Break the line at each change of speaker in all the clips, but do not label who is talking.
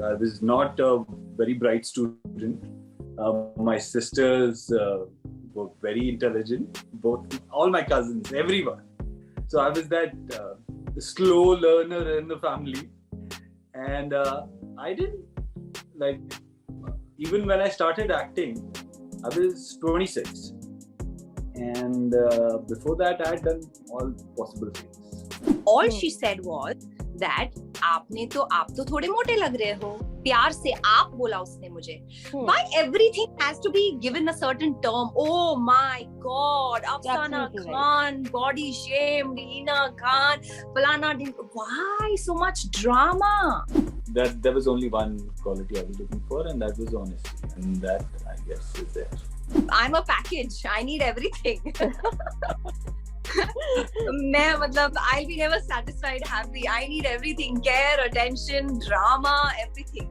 I was not a very bright student. My sisters were very intelligent. All my cousins, everyone. So I was that slow learner in the family, and I didn't like. Even when I started acting, I was 26, and before that, I had done all possible things.
All she said was that आप तो थोड़े मोटे लग रहे हो. प्यार से आप बोला उसने मुझे. Why everything has to be given a certain term? Oh my God, Afsana Khan, body shame, Reena Khan, Falana. Why so much drama?
That there was only one quality I was looking for, and that was honesty, and that I guess is there.
I'm a package. I need everything. I'll be never satisfied, happy. I need everything. Care, attention, drama, everything.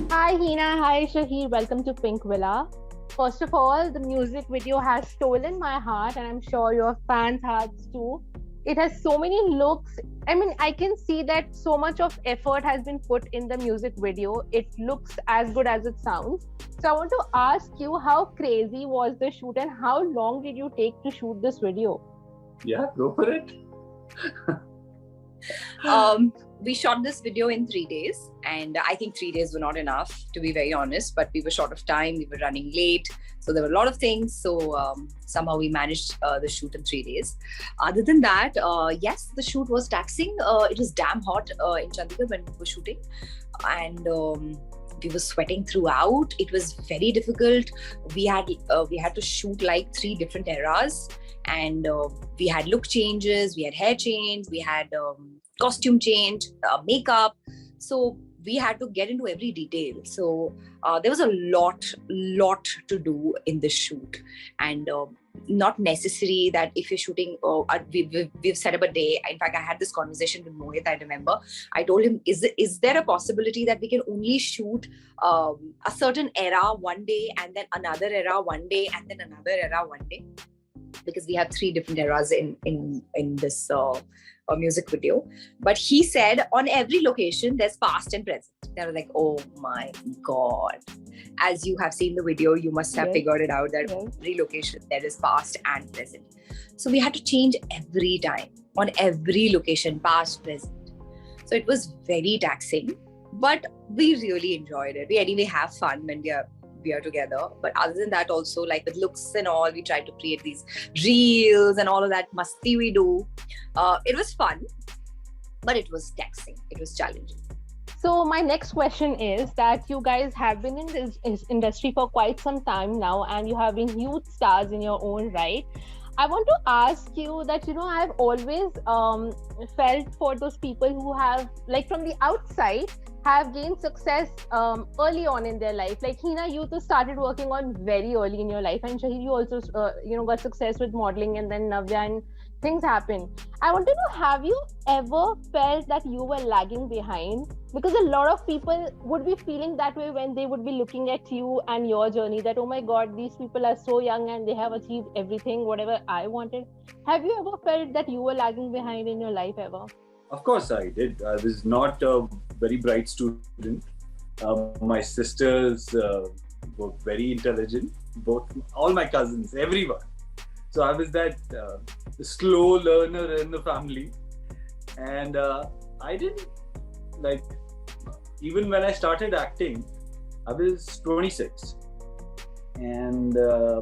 Hi Hina, hi Shaheer. Welcome to Pink Villa. First of all, the music video has stolen my heart, and I'm sure your fans' hearts too. It has so many looks. I can see that so much of effort has been put in the music video. It looks as good as it sounds. So I want to ask you, how crazy was the shoot, and how long did you take to shoot this video?
Yeah, go for it.
We shot this video in 3 days, and I think 3 days were not enough, to be very honest, but we were short of time. We were running late, so there were a lot of things. So somehow we managed the shoot in 3 days. Other than that, yes, the shoot was taxing. It was damn hot in Chandigarh when we were shooting, and we were sweating throughout. It was very difficult. We had to shoot like 3 different eras, and we had look changes, we had hair change, we had costume change, makeup. So we had to get into every detail. So there was a lot to do in this shoot, and not necessary that if you're shooting, we've set up a day. In fact, I had this conversation with Mohit. I remember I told him, is there a possibility that we can only shoot a certain era one day, and then another era one day, and then another era one day? Because we have 3 different eras in this music video. But he said on every location there's past and present. I was like, oh my God. As you have seen the video, you must have figured it out that every location there is past and present. So we had to change every time on every location, past, present. So it was very taxing, but we really enjoyed it. We anyway have fun when we are together. But other than that, also, like with looks and all, we tried to create these reels and all of that masti we do. It was fun, but it was taxing. It was challenging.
So my next question is that you guys have been in this industry for quite some time now, and you have been huge stars in your own right. I want to ask you that, I've always felt for those people who have, like from the outside, have gained success early on in their life. Like Hina, you too started working on very early in your life, and Shaheer, you also got success with modeling, and then Navya, and things happen. I want to know, have you ever felt that you were lagging behind? Because a lot of people would be feeling that way when they would be looking at you and your journey, that, oh my God, these people are so young and they have achieved everything, whatever I wanted. Have you ever felt that you were lagging behind in your life ever?
Of course I did. I was not a very bright student. My sisters were very intelligent. All my cousins, everyone. So I was that slow learner in the family, and I didn't like. Even when I started acting, I was 26, and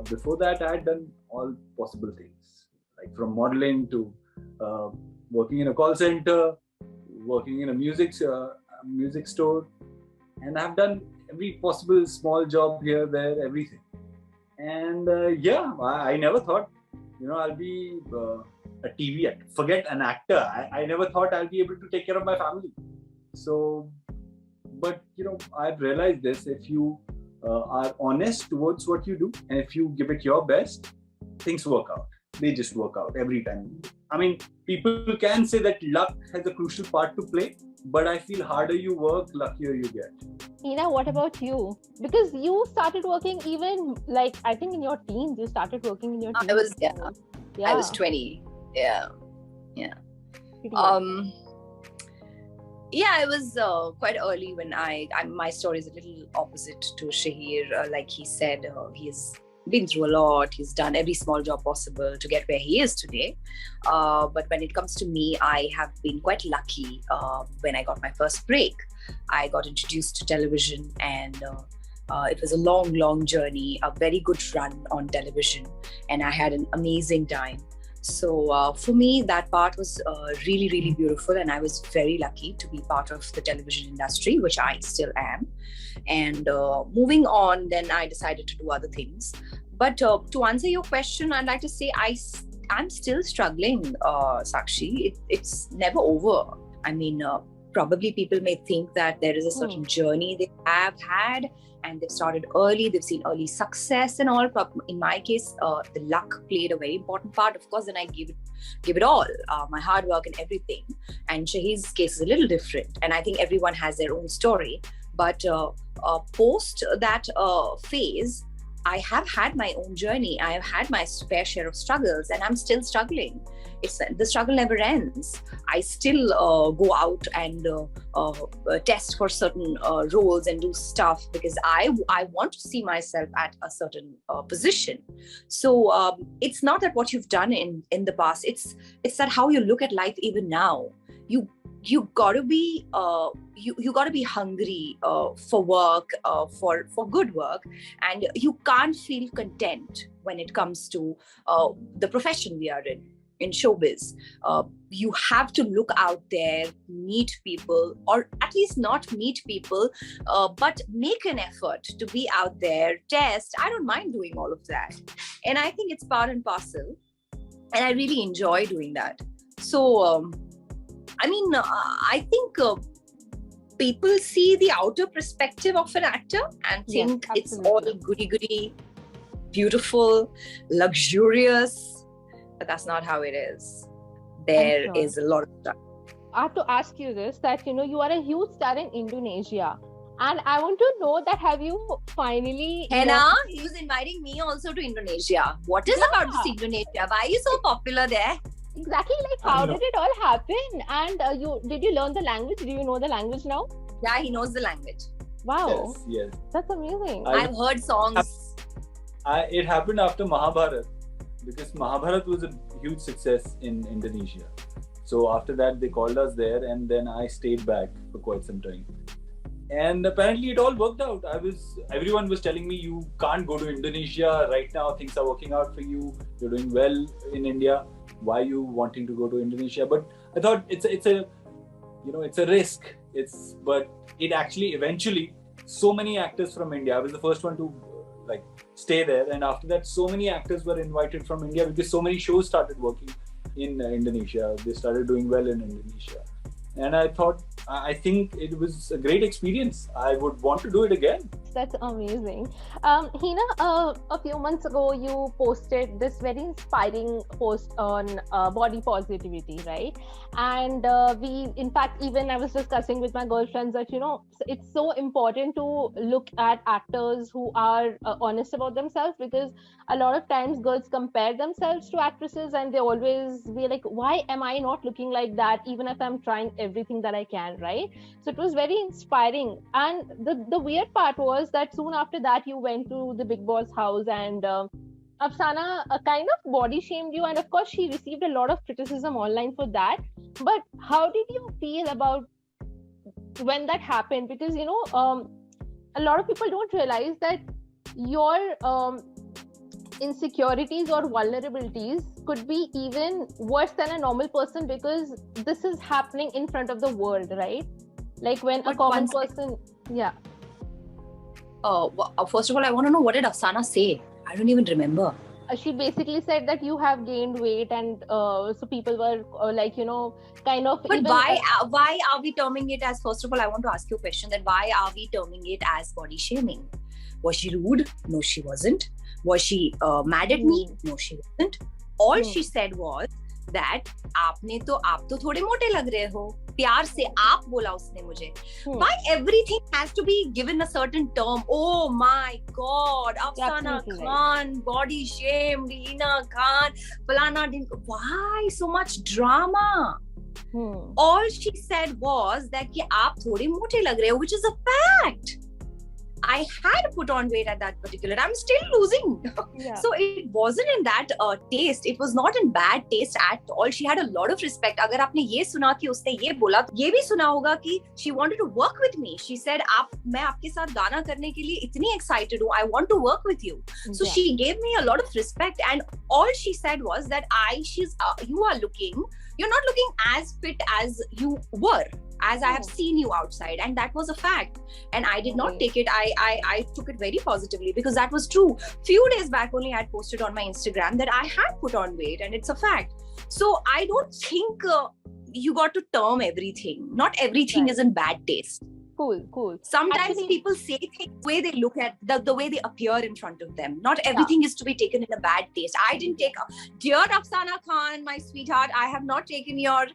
before that, I had done all possible things, like from modeling to working in a call center, working in a music store, and I've done every possible small job here, there, everything. And I never thought, I'll be a TV actor. Forget an actor. I never thought I'll be able to take care of my family. So, but I've realized this: if you are honest towards what you do, and if you give it your best, things work out. They just work out every time. People can say that luck has a crucial part to play, but I feel harder you work, luckier you get.
Hina, what about you? Because you started working even, like, I think in your teens, you started working in your teens.
I was 20. Yeah. Yeah, it was quite early when my story is a little opposite to Shaheer. Like he said, he's been through a lot. He's done every small job possible to get where he is today. But when it comes to me, I have been quite lucky. When I got my first break, I got introduced to television, and it was a long, long journey, a very good run on television, and I had an amazing time. So for me, that part was really, really beautiful. And I was very lucky to be part of the television industry, which I still am. And moving on, then I decided to do other things. But to answer your question, I'd like to say I'm still struggling, Sakshi. It's never over. I mean, probably people may think that there is a certain journey they have had, and they've started early, they've seen early success and all. But in my case, the luck played a very important part. Of course, then I give it all, my hard work and everything. And Shaheer's case is a little different. And I think everyone has their own story. But post that phase, I have had my own journey. I have had my fair share of struggles, and I'm still struggling. The struggle never ends. I still go out and test for certain roles and do stuff because I want to see myself at a certain position. So it's not that what you've done in the past. It's that how you look at life even now. You gotta be you gotta be hungry for work, for good work, and you can't feel content when it comes to the profession we are in showbiz. You have to look out there, meet people, or at least not meet people, but make an effort to be out there, test. I don't mind doing all of that, and I think it's part and parcel, and I really enjoy doing that. So I mean, I think people see the outer perspective of an actor and think it's all goody-goody, beautiful, luxurious, but that's not how it is. There is a lot of stuff.
I have to ask you this, that, you are a huge star in Indonesia. And I want to know that have you finally...
Henna, he was inviting me also to Indonesia. What is about this Indonesia? Why are you so popular there?
Exactly, like how did it all happen? And did you learn the language? Do you know the language now?
Yeah, he knows the language.
Wow.
Yes.
That's amazing.
I've heard songs.
It happened after Mahabharat, because Mahabharat was a huge success in Indonesia. So after that, they called us there, and then I stayed back for quite some time. And apparently it all worked out. Everyone was telling me, you can't go to Indonesia right now. Things are working out for you. You're doing well in India. Why are you wanting to go to Indonesia? But I thought it's a risk. But it actually eventually, so many actors from India. I was the first one to stay there, and after that, so many actors were invited from India because so many shows started working in Indonesia. They started doing well in Indonesia, and I think it was a great experience. I would want to do it again.
That's amazing. Hina, a few months ago, you posted this very inspiring post on body positivity, right? And in fact, even I was discussing with my girlfriends that, it's so important to look at actors who are honest about themselves, because a lot of times girls compare themselves to actresses and they always be like, why am I not looking like that, even if I'm trying everything that I can, right? So it was very inspiring. And the weird part was that soon after that you went to the Big Boss house, and Afsana kind of body shamed you, and of course she received a lot of criticism online for that. But how did you feel about when that happened? Because a lot of people don't realize that your insecurities or vulnerabilities could be even worse than a normal person, because this is happening in front of the world, right? Like when a common person,
first of all, I want to know, what did Afsana say? I don't even remember.
She basically said that you have gained weight, and so people were kind of.
But why are we terming it as? First of all, I want to ask you a question: that why are we terming it as body shaming? Was she rude? No, she wasn't. Was she mad at me? No, she wasn't. All she said was that आप तो थोड़े मोटे लग रहे हो. प्यार से आप बोला उसने मुझे. Why everything has to be given a certain term? Oh my God, Afsana Khan, body shamed, Hina Khan, Falana. Why so much drama? All she said was that कि आप थोड़े मोटे लग रहे हो, which is a fact. I had put on weight at that particular. I'm still losing.
Yeah.
So it wasn't in that taste. It was not in bad taste at all. She had a lot of respect. अगर आपने ये सुना कि उसने ये बोला, तो ये भी सुना होगा कि she wanted to work with me. She said, मैं आपके साथ गाना करने के लिए इतनी excited हूँ. I want to work with you. So she gave me a lot of respect, and all she said was that you're not looking as fit as you were, as I have seen you outside, and that was a fact. And I did not take it. I took it very positively because that was true. Few days back only I had posted on my Instagram that I had put on weight, and it's a fact. So I don't think you got to term everything. Not everything is in bad taste.
Cool.
Sometimes people say things the way they look at the way they appear in front of them. Not everything is to be taken in a bad taste. I didn't take, dear Afsana Khan, my sweetheart, I have not taken your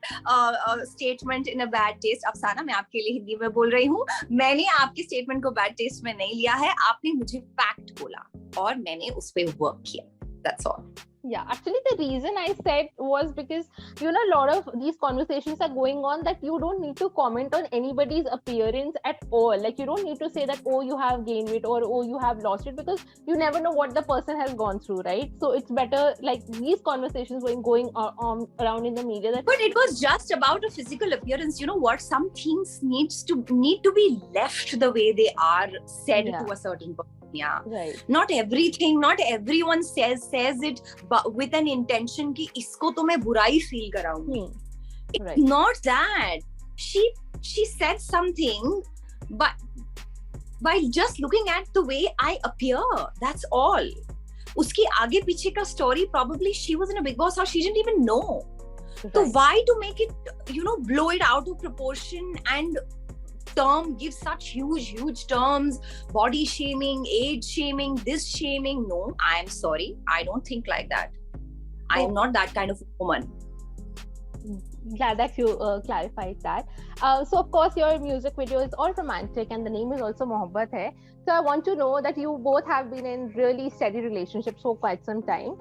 statement in a bad taste. Afsana, मैं आपके लिए हिंदी में बोल रही हूँ. मैंने आपके statement को bad taste में नहीं लिया है. आपने मुझे fact बोला और मैंने उस पे work किया. That's all.
Yeah, actually the reason I said was because, a lot of these conversations are going on that you don't need to comment on anybody's appearance at all. Like, you don't need to say that, oh, you have gained weight or, oh, you have lost it, because you never know what the person has gone through, right? So it's better, like, these conversations going on around in the media.
But it was just about a physical appearance. You know what? Some things need to be left the way they are, said to a certain person. Yeah,
right.
Not everything, not everyone says it, but with an intention कि इसको तो मैं बुराई feel कराऊंगी. It's not that. She said something, but by just looking at the way I appear, that's all. उसकी आगे पीछे का story, probably she was in a Big Boss house, she didn't even know. So why to make it, blow it out of proportion and give such huge terms, body shaming, age shaming, this shaming? No, I am sorry, I don't think like that. I am not that kind of woman.
Glad that you clarified that. So of course your music video is all romantic and the name is also Mohabbat Hai. So I want to know that you both have been in really steady relationships for quite some time.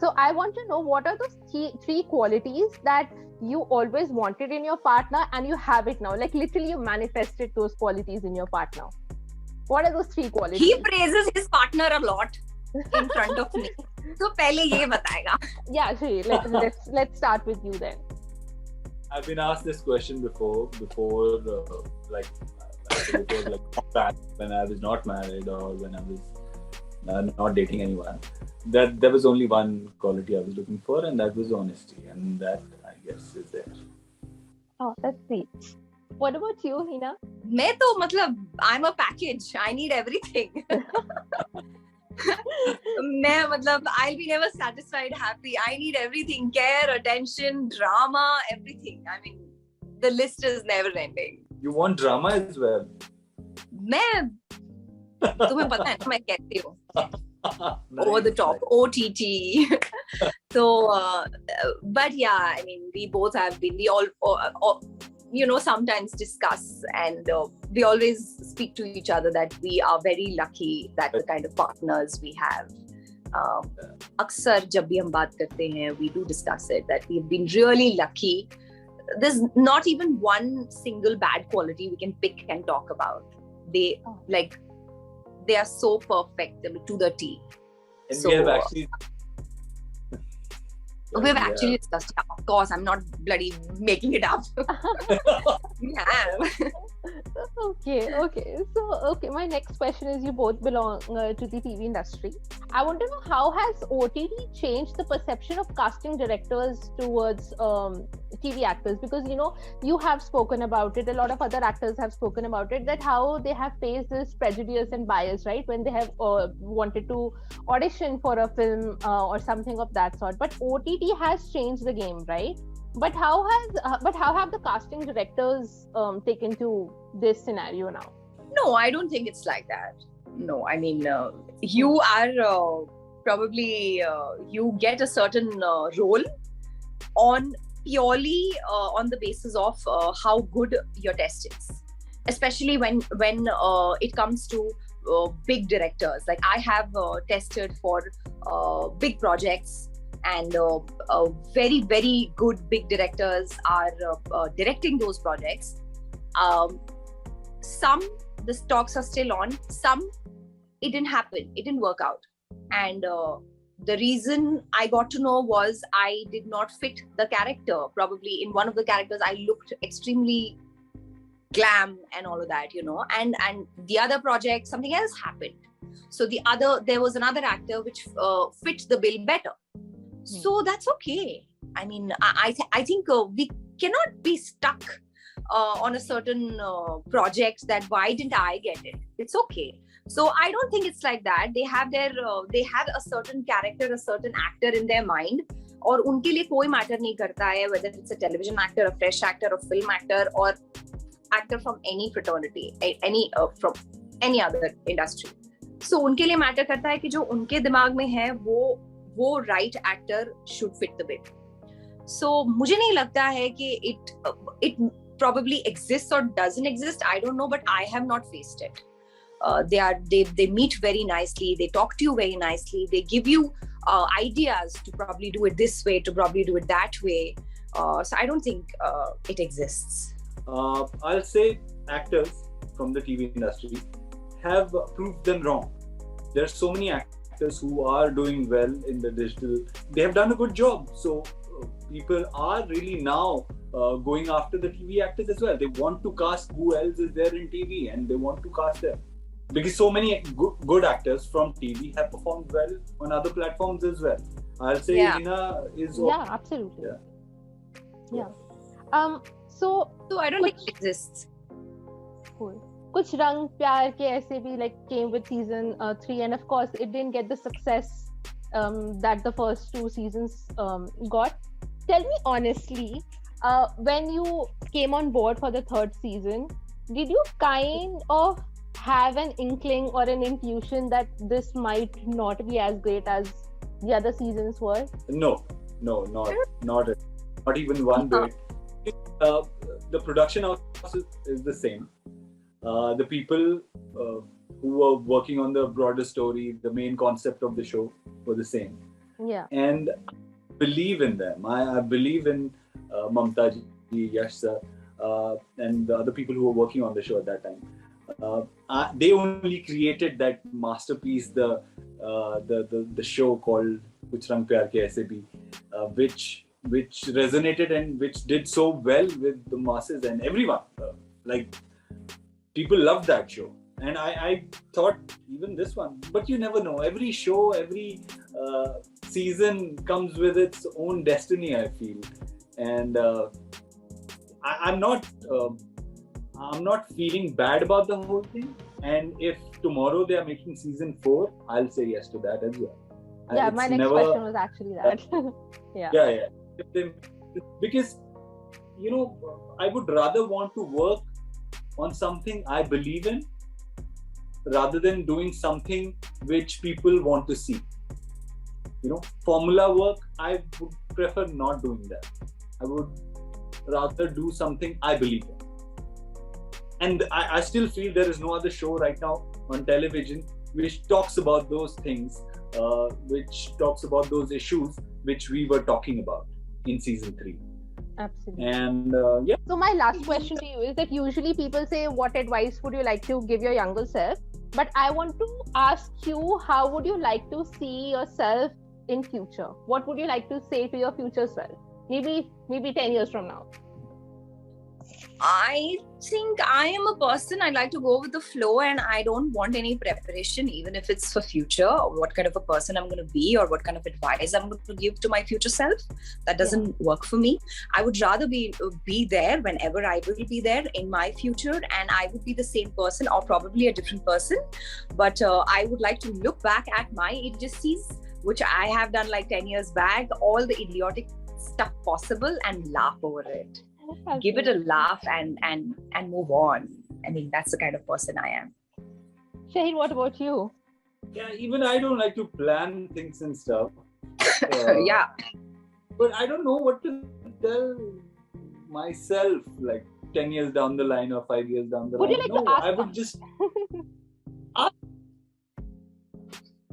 So I want to know, what are those three qualities that you always wanted in your partner and you have it now? Like, literally you manifested those qualities in your partner. What are those three qualities?
He praises his partner a lot in front of me. So pehle ye batayega.
Yeah, Shri, let's start with you then.
I've been asked this question before when I was not married or when I was not dating anyone. That there was only one quality I was looking for, and that was honesty, and that, I guess, is there.
Oh, that's sweet. What about you, Hina?
I'm a package. I need everything. I'll be never satisfied, happy. I need everything: care, attention, drama, everything. I mean, the list is never ending.
You want drama as well?
तुम्हें पता है ना मैं कहती हूँ. Over the top, OTT. So, but yeah, I mean, we both have been, we all sometimes discuss, and we always speak to each other that we are very lucky that the kind of partners we have. अक्सर जब भी हम बात करते हैं, we do discuss it, that we've been really lucky. There's not even one single bad quality we can pick and talk about. They are so perfect to the T.
And
so, we have actually discussed it. Of course, I'm not bloody making it up. Yeah.
Okay. So, my next question is, you both belong to the TV industry. I want to know, how has OTT changed the perception of casting directors towards TV actors? Because, you have spoken about it, a lot of other actors have spoken about it, that how they have faced this prejudice and bias, right? When they have wanted to audition for a film or something of that sort. But OTT has changed the game, right? But how have the casting directors taken to this scenario now?
No, I don't think it's like that. No, I mean, you are probably you get a certain role on purely on the basis of how good your test is, especially when it comes to big directors. Like, I have tested for big projects and very, very good big directors are directing those projects. Some, the stocks are still on. Some, it didn't happen. It didn't work out. And the reason I got to know was I did not fit the character. Probably in one of the characters, I looked extremely glam and all of that, and the other project, something else happened. So there was another actor which fit the bill better. So that's okay. I mean, I think we cannot be stuck on a certain project that why didn't I get it? It's okay. So I don't think it's like that. They have a certain character, a certain actor in their mind, और उनके लिए कोई matter नहीं करता है whether it's a television actor, a fresh actor, a film actor, or actor from any fraternity, from any other industry. So उनके लिए matter करता है कि जो उनके दिमाग में है वो right actor should fit the bill. So मुझे नहीं लगता है कि it probably exists or doesn't exist. I don't know, but I have not faced it. They meet very nicely. They talk to you very nicely. They give you ideas to probably do it this way, to probably do it that way. So I don't think it exists.
I'll say actors from the TV industry have proved them wrong. There are so many actors who are doing well in the digital. They have done a good job. So people are really now going after the TV actors as well. They want to cast who else is there in TV, and they want to cast them. Because so many good actors from TV have performed well on other platforms as well. I'll say Hina is...
Yeah, absolutely. Yeah. So
I don't think it exists.
Cool. Kuch Rang Pyar Ke Aise Bhi came with season 3, and of course it didn't get the success that the first 2 seasons got. Tell me honestly, when you came on board for the 3rd season, did you kind of have an inkling or an intuition that this might not be as great as the other seasons were?
No, not even one bit. The production house is the same. The people who were working on the broader story, the main concept of the show, were the same.
Yeah.
And I believe in them. I believe in Mamta ji, Yash sir, and the other people who were working on the show at that time. They only created that masterpiece, the show called Kuch Rang Pyar Ke Aise Bhi, which resonated and which did so well with the masses and everyone. People loved that show, and I thought even this one. But you never know. Every show, every season comes with its own destiny, I feel, and I'm not feeling bad about the whole thing. And if tomorrow they are making season 4, I'll say yes to that as well.
Yeah, my next question was actually that.
Yeah. Because, I would rather want to work on something I believe in rather than doing something which people want to see. Formula work, I would prefer not doing that. I would rather do something I believe in. And I still feel there is no other show right now on television which talks about those things, which talks about those issues which we were talking about in season 3.
Absolutely.
And
So my last question to you is that usually people say, what advice would you like to give your younger self? But I want to ask you, how would you like to see yourself in future? What would you like to say to your future self? Maybe 10 years from now.
I think I am a person, I like to go with the flow, and I don't want any preparation, even if it's for future, or what kind of a person I'm going to be, or what kind of advice I'm going to give to my future self. That doesn't work for me. I would rather be there whenever I will be there in my future, and I would be the same person or probably a different person. But I would like to look back at my idiocies, which I have done 10 years back, all the idiotic stuff possible, and laugh over it. Give it a laugh and move on. I mean, that's the kind of person I am.
Shaheer, what about you?
Yeah, even I don't like to plan things and stuff.
Yeah.
But I don't know what to tell myself 10 years down the line or 5 years down the line.
Would you like to ask?
I would just...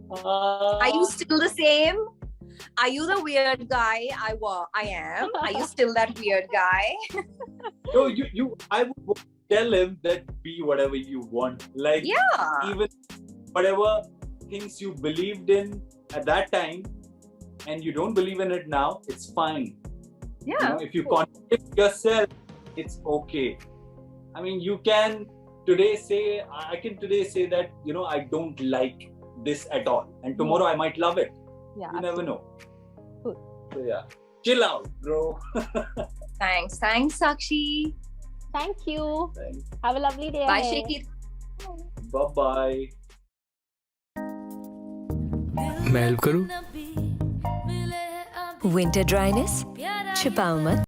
Are you still the same? Are you the weird guy? I am. Are you still that weird guy?
No, I would tell him that be whatever you want. Like,
Yeah.
even whatever things you believed in at that time and you don't believe in it now, it's fine.
Yeah.
You know, if you contradict yourself, it's okay. I mean, you can today say, I can today say that, you know, I don't like this at all. And tomorrow I might love it.
Yeah,
You never know.
Good.
So yeah, chill out, bro.
Thanks, Sakshi.
Thank you.
Thanks.
Have a lovely day.
Bye,
ahead.
Shaheer.
Bye-bye.
मैं help करूं?
Winter dryness छिपाओ मत